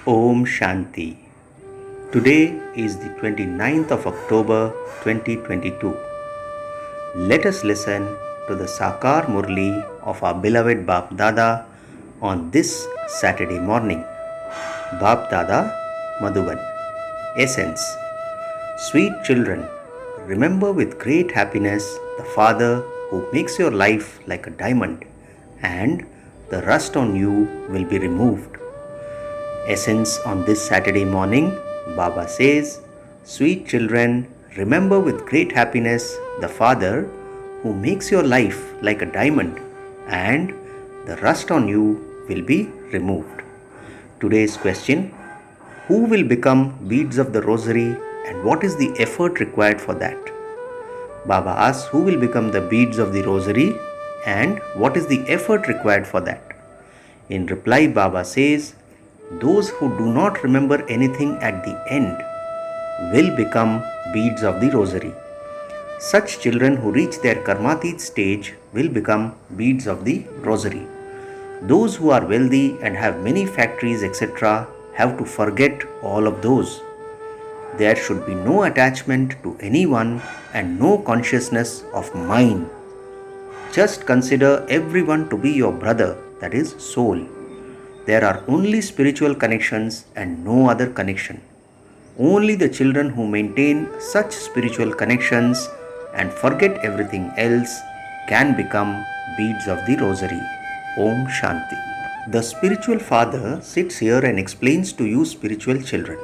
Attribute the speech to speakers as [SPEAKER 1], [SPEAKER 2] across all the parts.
[SPEAKER 1] Om Shanti. Today is the 29th of October 2022. Let us listen to the Sakar Murli of our beloved Bap Dada on this Saturday morning. Bap Dada Madhuban. Essence. Sweet children, remember with great happiness the Father who makes your life like a diamond, and the rust on you will be removed. Essence on this Saturday morning, Baba says, sweet children, remember with great happiness the Father who makes your life like a diamond, and the rust on you will be removed. Today's question, who will become beads of the rosary and what is the effort required for that? Baba asks, who will become the beads of the rosary and what is the effort required for that? In reply, Baba says, those who do not remember anything at the end will become beads of the rosary. Such children who reach their karmatit stage will become beads of the rosary. Those who are wealthy and have many factories, etc., have to forget all of those. There should be no attachment to anyone and no consciousness of mine. Just consider everyone to be your brother, that is soul. There are only spiritual connections and no other connection. Only the children who maintain such spiritual connections and forget everything else can become beads of the rosary. Om Shanti. The spiritual father sits here and explains to you spiritual children.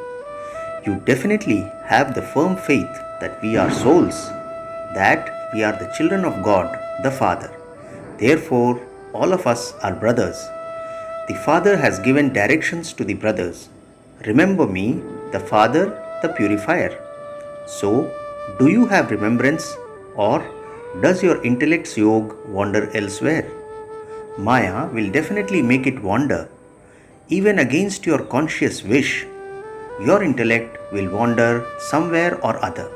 [SPEAKER 1] You definitely have the firm faith that we are souls, that we are the children of God, the Father. Therefore, all of us are brothers. The Father has given directions to the brothers. Remember me, the Father, the purifier. So, do you have remembrance or does your intellect's yoga wander elsewhere? Maya will definitely make it wander. Even against your conscious wish, your intellect will wander somewhere or other.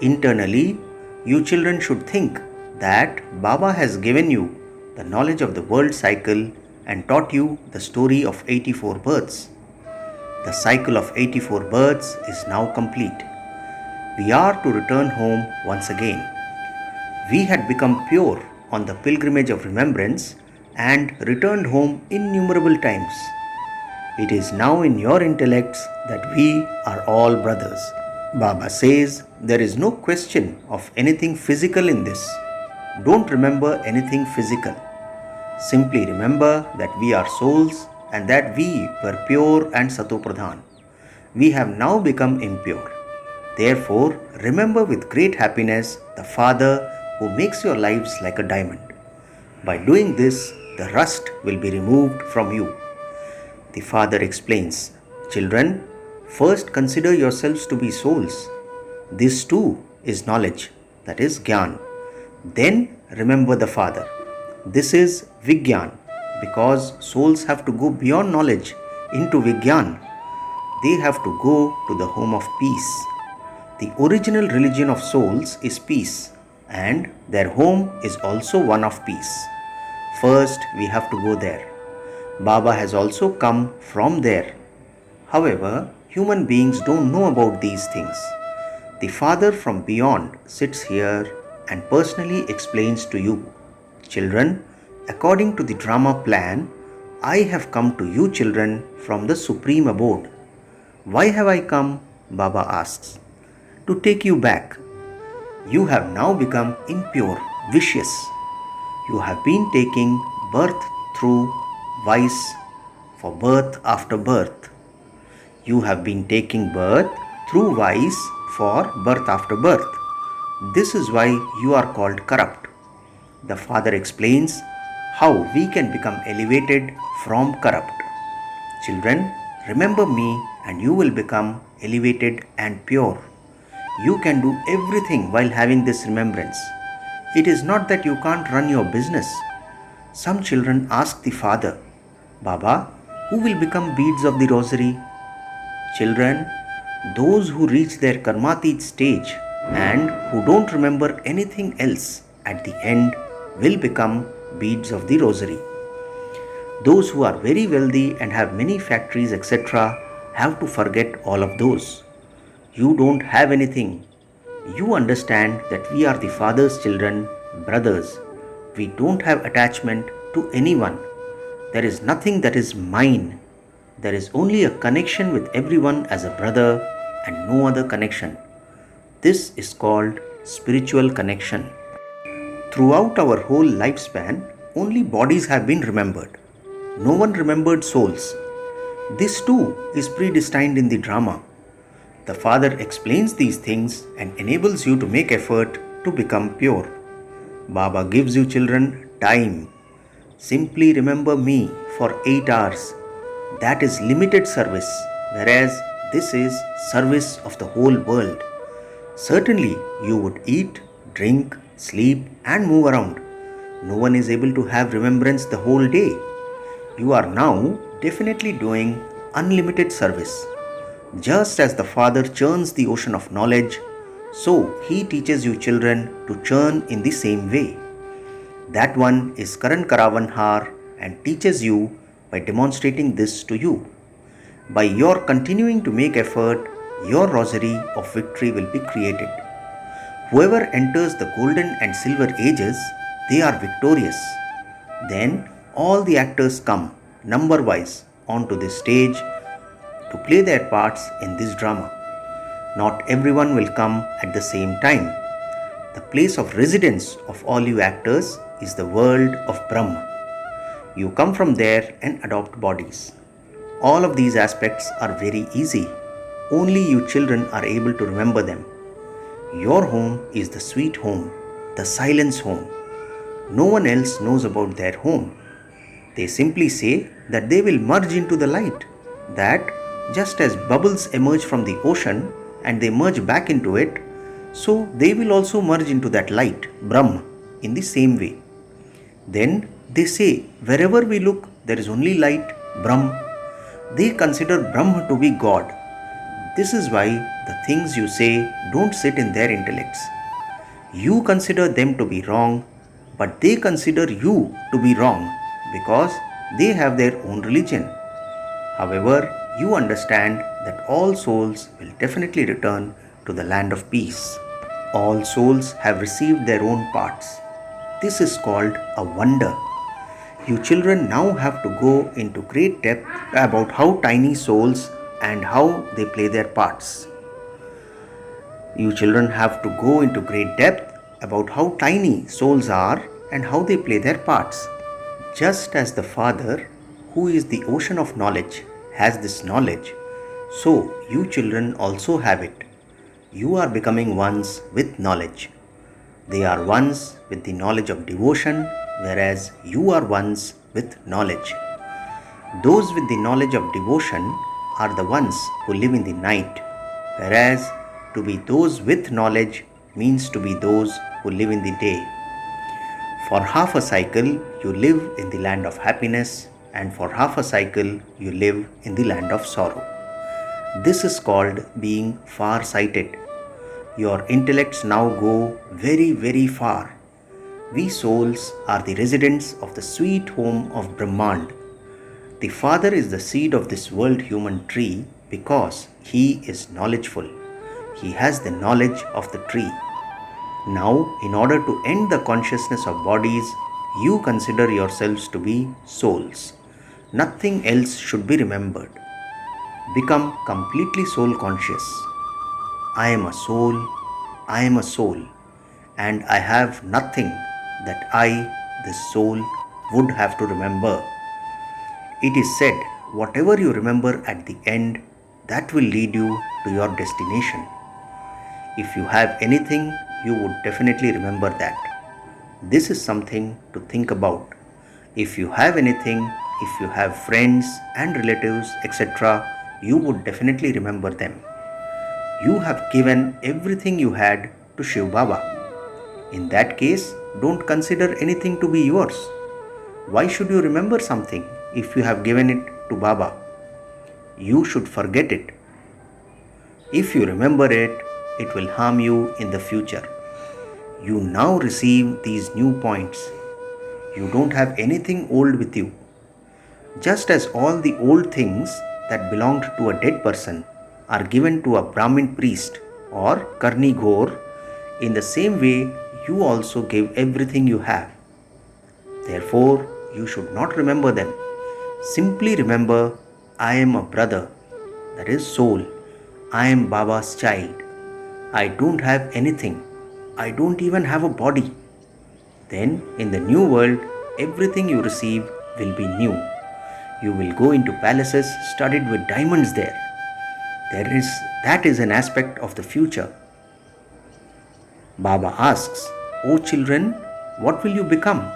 [SPEAKER 1] Internally, you children should think that Baba has given you the knowledge of the world cycle and taught you the story of 84 births. The cycle of 84 births is now complete. We are to return home once again. We had become pure on the pilgrimage of remembrance and returned home innumerable times. It is now in your intellects that we are all brothers. Baba says there is no question of anything physical in this. Don't remember anything physical. Simply remember that we are souls and that we were pure and satopradhan. We have now become impure. Therefore, remember with great happiness the Father who makes your lives like a diamond. By doing this, the rust will be removed from you. The Father explains, children, first consider yourselves to be souls. This too is knowledge, that is Gyan. Then remember the Father. This is Vigyan, because souls have to go beyond knowledge into Vigyan. They have to go to the home of peace. The original religion of souls is peace, and their home is also one of peace. First, we have to go there. Baba has also come from there. However, human beings don't know about these things. The Father from beyond sits here and personally explains to you. Children, according to the drama plan, I have come to you children from the supreme abode. Why have I come? Baba asks. To take you back. You have now become impure, vicious. You have been taking birth through vice for birth after birth. You have been taking birth through vice for birth after birth. This is why you are called corrupt. The Father explains how we can become elevated from corrupt. Children, remember me and you will become elevated and pure. You can do everything while having this remembrance. It is not that you can't run your business. Some children ask the Father, Baba, who will become beads of the rosary? Children, those who reach their karmatit stage and who don't remember anything else at the end will become beads of the rosary. Those who are very wealthy and have many factories, etc., have to forget all of those. You don't have anything. You understand that we are the Father's children, brothers. We don't have attachment to anyone. There is nothing that is mine. There is only a connection with everyone as a brother and no other connection. This is called spiritual connection. Throughout our whole lifespan, only bodies have been remembered. No one remembered souls. This too is predestined in the drama. The Father explains these things and enables you to make effort to become pure. Baba gives you children time. Simply remember me for 8 hours. That is limited service, whereas this is service of the whole world. Certainly, you would eat, drink, sleep, and move around. No one is able to have remembrance the whole day. You are now definitely doing unlimited service. Just as the Father churns the ocean of knowledge, so He teaches you children to churn in the same way. That one is Karan Karavan Har and teaches you by demonstrating this to you. By your continuing to make effort, your rosary of victory will be created. Whoever enters the golden and silver ages, they are victorious. Then all the actors come, number-wise, onto this stage to play their parts in this drama. Not everyone will come at the same time. The place of residence of all you actors is the world of Brahma. You come from there and adopt bodies. All of these aspects are very easy. Only you children are able to remember them. Your home is the sweet home, the silence home. No one else knows about their home. They simply say that they will merge into the light, that just as bubbles emerge from the ocean and they merge back into it, so they will also merge into that light, Brahma, in the same way. Then they say, wherever we look, there is only light, Brahma. They consider Brahma to be God. This is why the things you say don't sit in their intellects. You consider them to be wrong, but they consider you to be wrong because they have their own religion. However, you understand that all souls will definitely return to the land of peace. All souls have received their own parts. This is called a wonder. You children now have to go into great depth about how tiny souls and how they play their parts. You children have to go into great depth about how tiny souls are and how they play their parts. Just as the Father, who is the ocean of knowledge, has this knowledge, so you children also have it. You are becoming ones with knowledge. They are ones with the knowledge of devotion, whereas you are ones with knowledge. Those with the knowledge of devotion are the ones who live in the night, whereas to be those with knowledge means to be those who live in the day. For half a cycle, you live in the land of happiness, and for half a cycle, you live in the land of sorrow. This is called being far-sighted. Your intellects now go very, very far. We souls are the residents of the sweet home of Brahmand. The Father is the seed of this world human tree because He is knowledgeful. He has the knowledge of the tree. Now, in order to end the consciousness of bodies, you consider yourselves to be souls. Nothing else should be remembered. Become completely soul conscious. I am a soul, I am a soul, and I have nothing that I, this soul, would have to remember. It is said, whatever you remember at the end, that will lead you to your destination. If you have anything, you would definitely remember that. This is something to think about. If you have anything, if you have friends and relatives, etc., you would definitely remember them. You have given everything you had to Shiv Baba. In that case, don't consider anything to be yours. Why should you remember something if you have given it to Baba? You should forget it. If you remember it, it will harm you in the future. You now receive these new points. You don't have anything old with you. Just as all the old things that belonged to a dead person are given to a Brahmin priest or Karni Ghor, in the same way you also give everything you have. Therefore, you should not remember them. Simply remember, I am a brother, that is soul. I am Baba's child. I don't have anything. I don't even have a body. Then, in the new world, everything you receive will be new. You will go into palaces studded with diamonds there. That is an aspect of the future. Baba asks, "O children, what will you become?"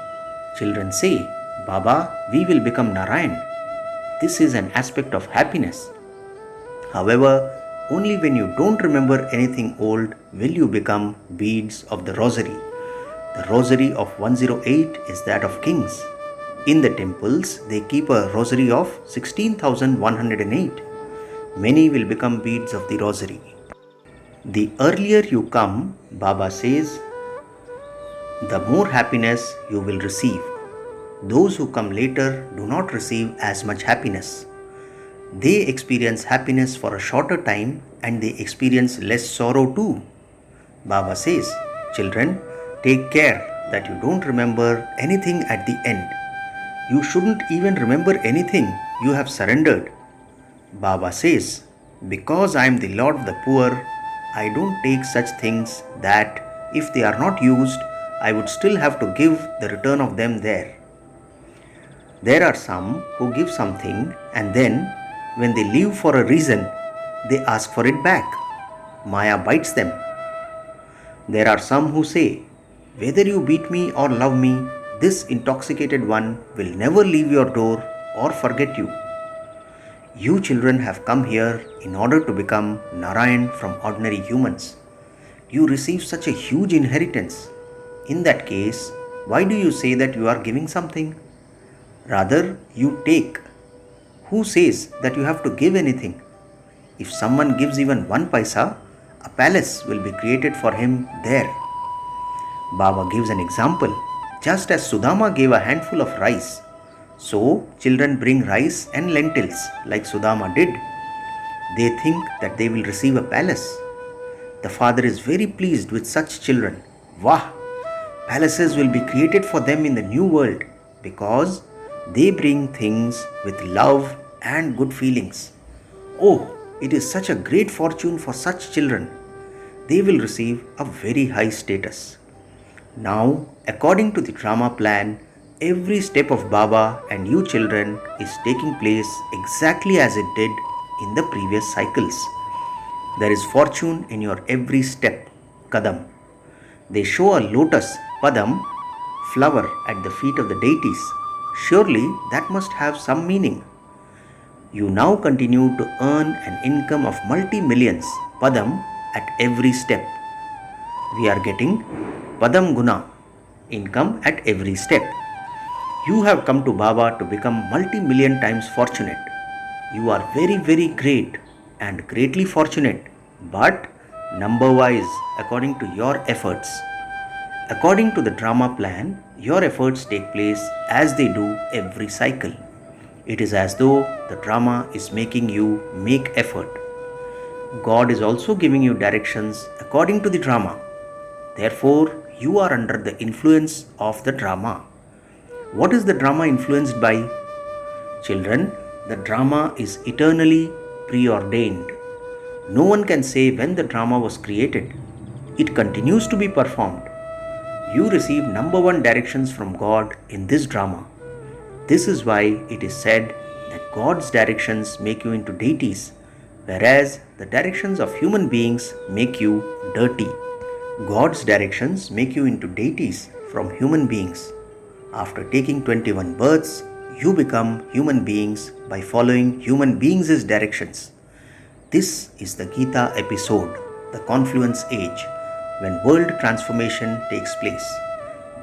[SPEAKER 1] Children say, "Baba, we will become Narayan." This is an aspect of happiness. However, only when you don't remember anything old will you become beads of the rosary. The rosary of 108 is that of kings. In the temples, they keep a rosary of 16,108. Many will become beads of the rosary. The earlier you come, Baba says, the more happiness you will receive. Those who come later do not receive as much happiness. They experience happiness for a shorter time and they experience less sorrow too. Baba says, "Children, take care that you don't remember anything at the end. You shouldn't even remember anything you have surrendered." Baba says, "Because I am the Lord of the poor, I don't take such things that if they are not used, I would still have to give the return of them there." There are some who give something and then, when they leave for a reason, they ask for it back. Maya bites them. There are some who say, "Whether you beat me or love me, this intoxicated one will never leave your door or forget you." You children have come here in order to become Narayan from ordinary humans. You receive such a huge inheritance. In that case, why do you say that you are giving something? Rather, you take. Who says that you have to give anything? If someone gives even 1 paisa, a palace will be created for him there. Baba gives an example. Just as Sudama gave a handful of rice, so children bring rice and lentils like Sudama did. They think that they will receive a palace. The father is very pleased with such children. Wah! Palaces will be created for them in the new world because they bring things with love and good feelings. Oh, it is such a great fortune for such children. They will receive a very high status. Now, according to the drama plan, every step of Baba and you children is taking place exactly as it did in the previous cycles. There is fortune in your every step, Kadam. They show a lotus, Padam, flower at the feet of the deities. Surely that must have some meaning. You now continue to earn an income of multi-millions, Padam, at every step. We are getting Padam Guna, income at every step. You have come to Baba to become multi-million times fortunate. You are very, very great and greatly fortunate, but number-wise according to your efforts. According to the drama plan, your efforts take place as they do every cycle. It is as though the drama is making you make effort. God is also giving you directions according to the drama. Therefore, you are under the influence of the drama. What is the drama influenced by? Children, the drama is eternally preordained. No one can say when the drama was created. It continues to be performed. You receive number 1 directions from God in this drama. This is why it is said that God's directions make you into deities, whereas the directions of human beings make you dirty. God's directions make you into deities from human beings. After taking 21 births, you become human beings by following human beings' directions. This is the Gita episode, the confluence age, when world transformation takes place.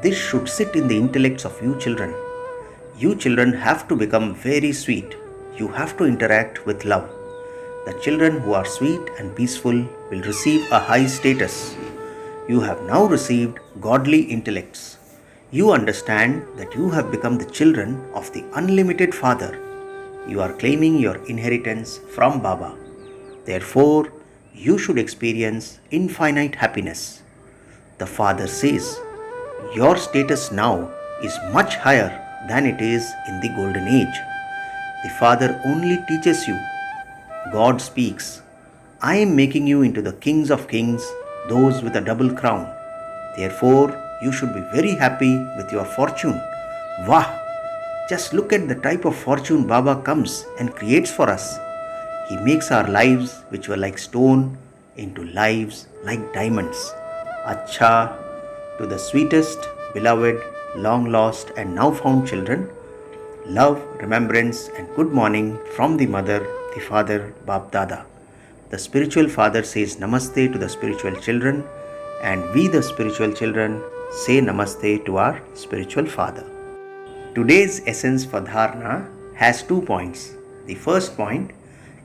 [SPEAKER 1] This should sit in the intellects of you children. You children have to become very sweet. You have to interact with love. The children who are sweet and peaceful will receive a high status. You have now received godly intellects. You understand that you have become the children of the unlimited Father. You are claiming your inheritance from Baba. Therefore, you should experience infinite happiness. The Father says, your status now is much higher than it is in the golden age. The Father only teaches you. God speaks, I am making you into the kings of kings, those with a double crown. Therefore, you should be very happy with your fortune. Wah! Just look at the type of fortune Baba comes and creates for us. He makes our lives, which were like stone, into lives like diamonds. Acha, to the sweetest, beloved, long lost, and now found children, love, remembrance, and good morning from the mother, the father, Bap Dada. The spiritual father says namaste to the spiritual children, and we, the spiritual children, say namaste to our spiritual father. Today's essence for dharana has 2 points. The first point,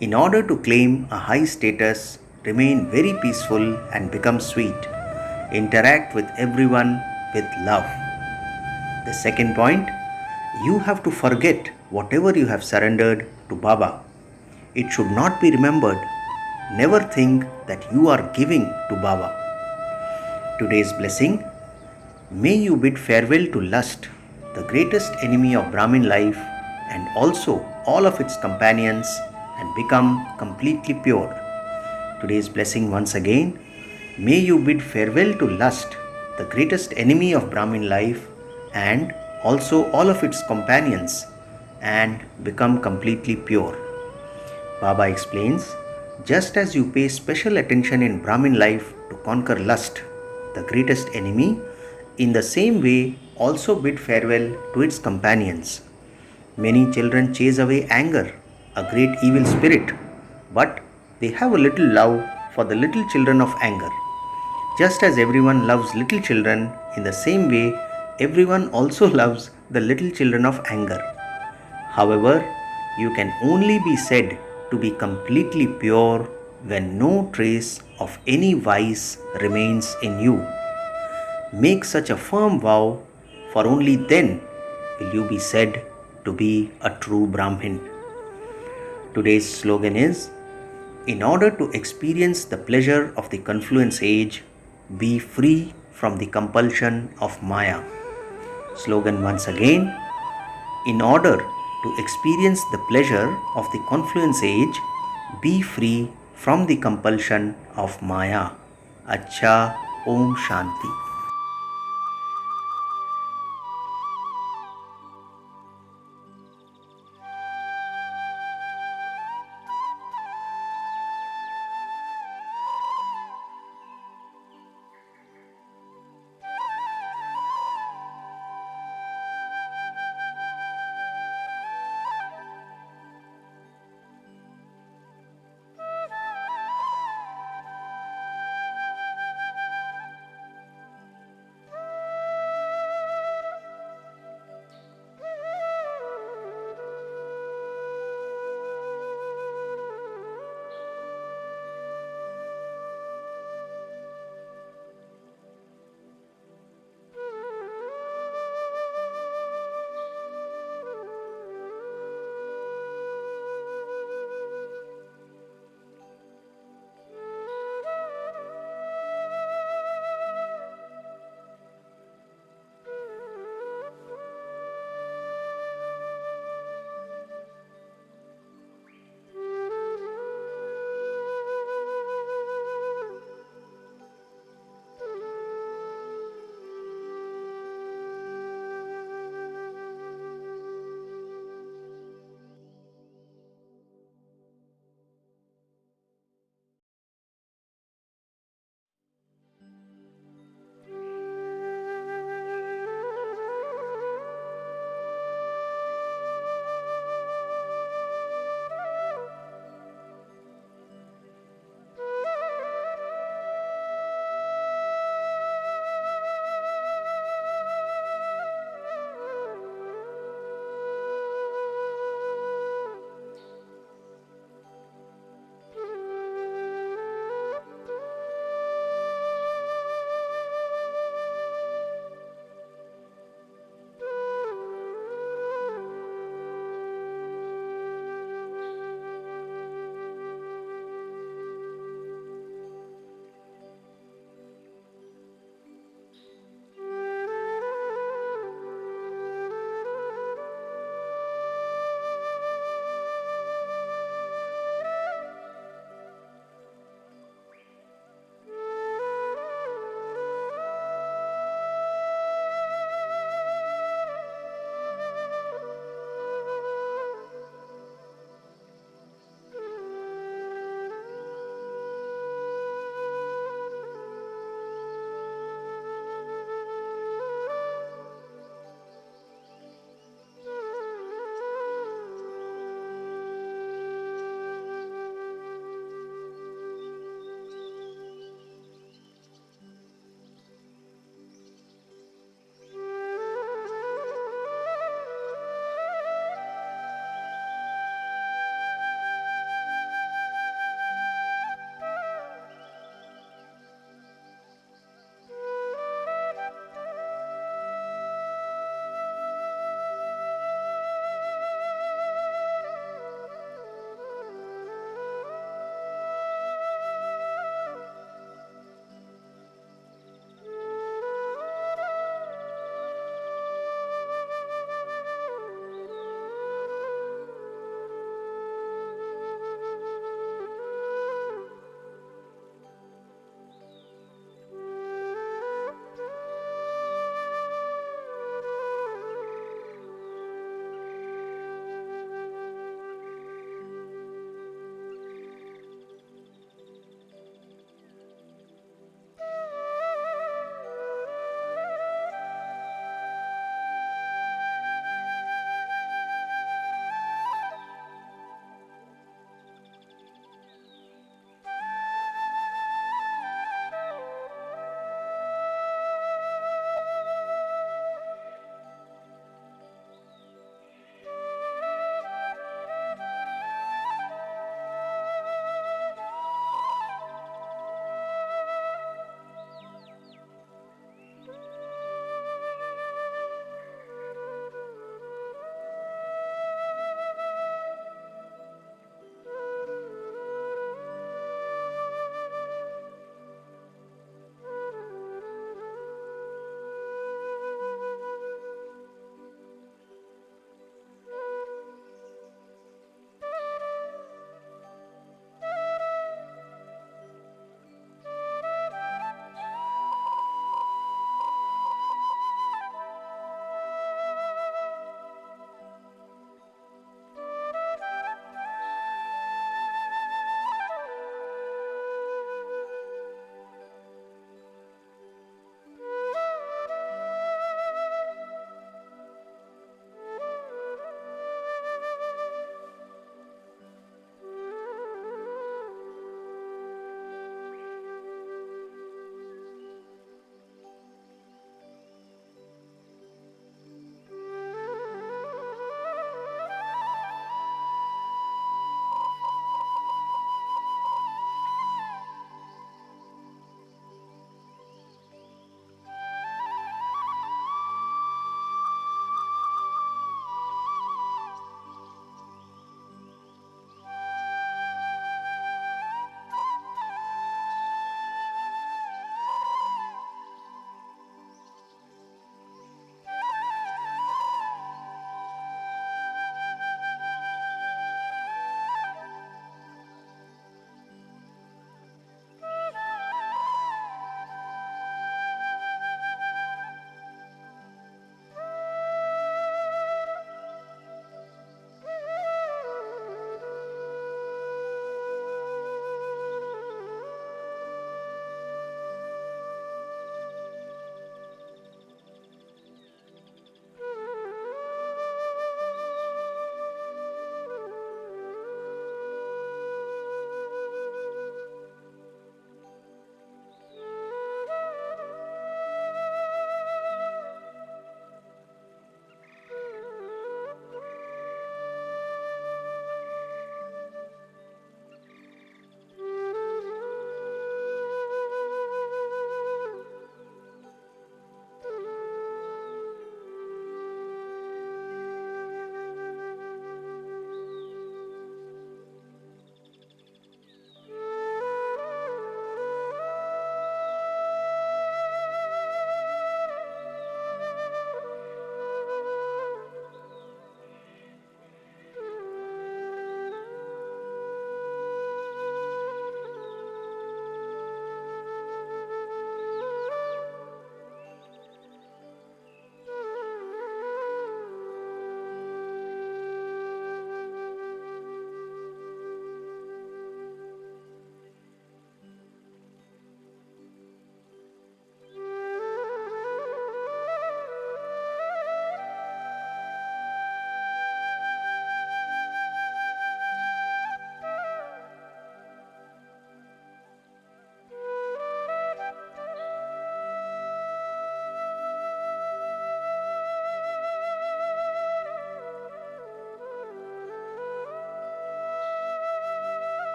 [SPEAKER 1] in order to claim a high status, remain very peaceful and become sweet. Interact with everyone with love. The second point, you have to forget whatever you have surrendered to Baba. It should not be remembered. Never think that you are giving to Baba. Today's blessing, may you bid farewell to lust, the greatest enemy of Brahmin life, and also all of its companions, and become completely pure. Today's blessing once again, may you bid farewell to lust, the greatest enemy of Brahmin life, and also all of its companions, and become completely pure. Baba explains, just as you pay special attention in Brahmin life to conquer lust, the greatest enemy, in the same way also bid farewell to its companions. Many children chase away anger, a great evil spirit, but they have a little love for the little children of anger. Just as everyone loves little children, in the same way, everyone also loves the little children of anger. However, you can only be said to be completely pure when no trace of any vice remains in you. Make such a firm vow, for only then will you be said to be a true Brahmin. Today's slogan is, in order to experience the pleasure of the confluence age, be free from the compulsion of Maya. Slogan once again, in order to experience the pleasure of the confluence age, be free from the compulsion of Maya. Acha, Om Shanti.